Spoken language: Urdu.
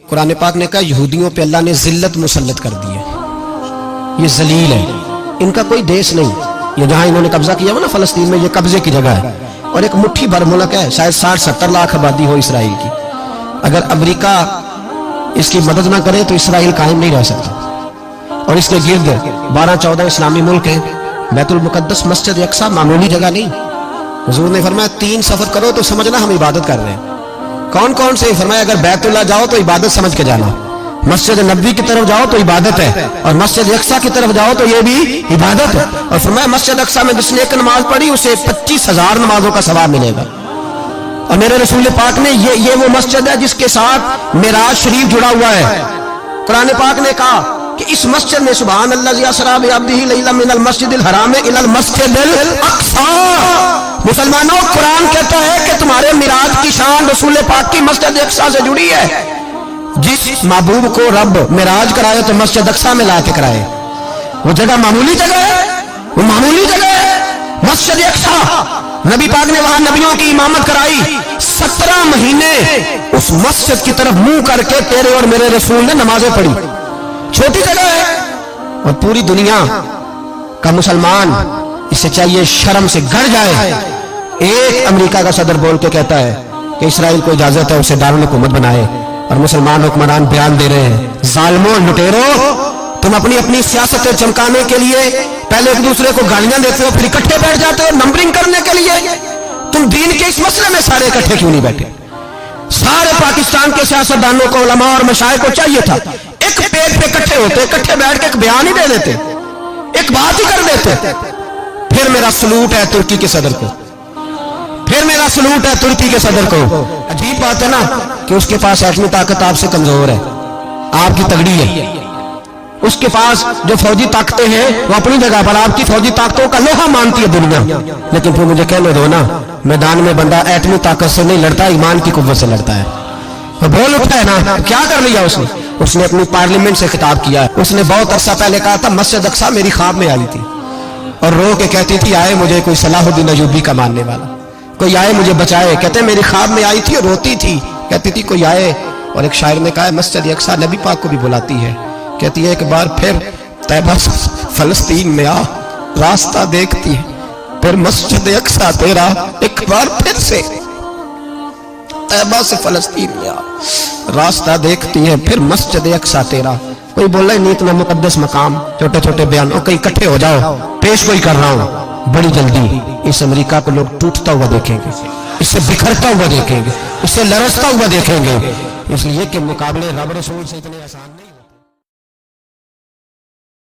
قرآن پاک نے کہا یہودیوں پہ اللہ نے ذلت مسلط کر دی ہے، یہ ذلیل ہے، ان کا کوئی دیش نہیں، یہ جہاں انہوں نے قبضہ کیا ہوا نا فلسطین میں، یہ قبضے کی جگہ ہے اور ایک مٹھی بھر ملک ہے، شاید 60-70 لاکھ آبادی ہو اسرائیل کی۔ اگر امریکہ اس کی مدد نہ کرے تو اسرائیل قائم نہیں رہ سکتا، اور اس کے گرد 12-14 اسلامی ملک ہیں۔ بیت المقدس مسجد اقصیٰ معمولی جگہ نہیں، حضور نے فرمایا 3 سفر کرو تو سمجھنا ہم عبادت کر رہے ہیں۔ کون کون سے؟ فرمایا اگر بیت اللہ جاؤ تو عبادت سمجھ کے جانا، مسجد نبوی کی طرف جاؤ تو عبادت ہے، اور مسجد اقصیٰ کی طرف جاؤ تو یہ بھی عبادت ہے۔ اور فرمایا مسجد اقصیٰ میں جس نے ایک نماز پڑھی اسے 25,000 نمازوں کا ثواب ملے گا۔ اور میرے رسول پاک نے یہ وہ مسجد ہے جس کے ساتھ معراج شریف جڑا ہوا ہے۔ قرآن پاک نے کہا کہ اس مسجد میں سبحان اللہ اسریٰ بعبدہ لیلا من المسجد الحرام الی المسجد الاقصیٰ۔ مسلمانوں، قرآن کہتا ہے کہ تمہارے معراج کی شان رسول پاک کی مسجد اقصیٰ سے جڑی ہے۔ جس محبوب کو رب معراج کرائے تو مسجد اقصیٰ میں لا کے کرائے، وہ جگہ معمولی جگہ ہے، وہ معمولی جگہ ہے مسجد اقصیٰ۔ نبی پاک نے وہاں نبیوں کی امامت کرائی، 17 مہینے اس مسجد کی طرف منہ کر کے تیرے اور میرے رسول نے نمازیں پڑھی۔ چھوٹی جگہ ہے، اور پوری دنیا کا مسلمان اسے چاہیے شرم سے گڑ جائے۔ ایک امریکہ کا صدر بول کے کہتا ہے کہ اسرائیل کو اجازت ہے اسے دارالحکومت بنائے، اور مسلمان حکمران بیان دے رہے ہیں ظالموں لٹیرو، تم اپنی اپنی سیاستیں چمکانے کے لیے پہلے ایک دوسرے کو گالیاں دیتے ہو، پھر اکٹھے بیٹھ جاتے ہو نمبرنگ کرنے کے لیے۔ تم دین کے اس مسئلے میں سارے اکٹھے کیوں نہیں بیٹھے؟ سارے پاکستان کے سیاستدانوں کو، علماء اور مشائخ کو چاہیے تھا ایک پیج پہ اکٹھے ہوتے، اکٹھے بیٹھ کے ایک بیان ہی دے دیتے، ایک بات ہی کر دیتے۔ پھر میرا سلوٹ ہے ترکی کے صدر کو، پھر میرا سلوٹ ہے ترکی کے صدر کو۔ عجیب بات ہے نا کہ اس کے پاس ایٹمی طاقت آپ سے کمزور ہے، آپ کی تگڑی ہے، اس کے پاس جو فوجی طاقتیں ہیں وہ اپنی جگہ پر، آپ کی فوجی طاقتوں کا لوہا مانتی ہے دنیا، لیکن پھر مجھے کہنے دو نا، میدان میں بندہ ایٹمی طاقت سے نہیں لڑتا، ایمان کی قوت سے لڑتا ہے۔ وہ بول اٹھا ہے نا، کیا کر لیا اس نے اپنی پارلیمنٹ سے خطاب کیا ہے۔ اس نے بہت عرصہ پہلے کہا تھا مسجد اقصیٰ میری خواب میں آئی تھی اور رو کے کہتی تھی آئے مجھے کوئی صلاح الدین ایوبی کا ماننے والا، کوئی آئے مجھے بچائے۔ کہتے میری خواب میں آئی تھی اور روتی تھی، کہتی تھی کوئی آئے۔ اور ایک شاعر نے کہا ہے مسجد اقصیٰ نبی پاک کو بھی بلاتی ہے، کہتی ہے ایک بار پھر طیبہ فلسطین میں آ، راستہ دیکھتی ہے پھر مسجد اقصیٰ تیرا، ایک بار پھر سے طیبہ سے فلسطین میں آ، راستہ دیکھتی ہے پھر مسجد اقصیٰ تیرا۔ کوئی بول رہا ہے نہیں اتنا مقدس مقام، چھوٹے چھوٹے بیان، اور کہیں اکٹھے ہو جاؤ، پیش کوئی کر رہا ہوں بڑی جلدی اس امریکہ کو لوگ ٹوٹتا ہوا دیکھیں گے، اس سے بکھرتا ہوا دیکھیں گے، اس سے لرزتا ہوا دیکھیں گے، اس لیے کہ مقابلے رب رسول سے اتنے آسان نہیں۔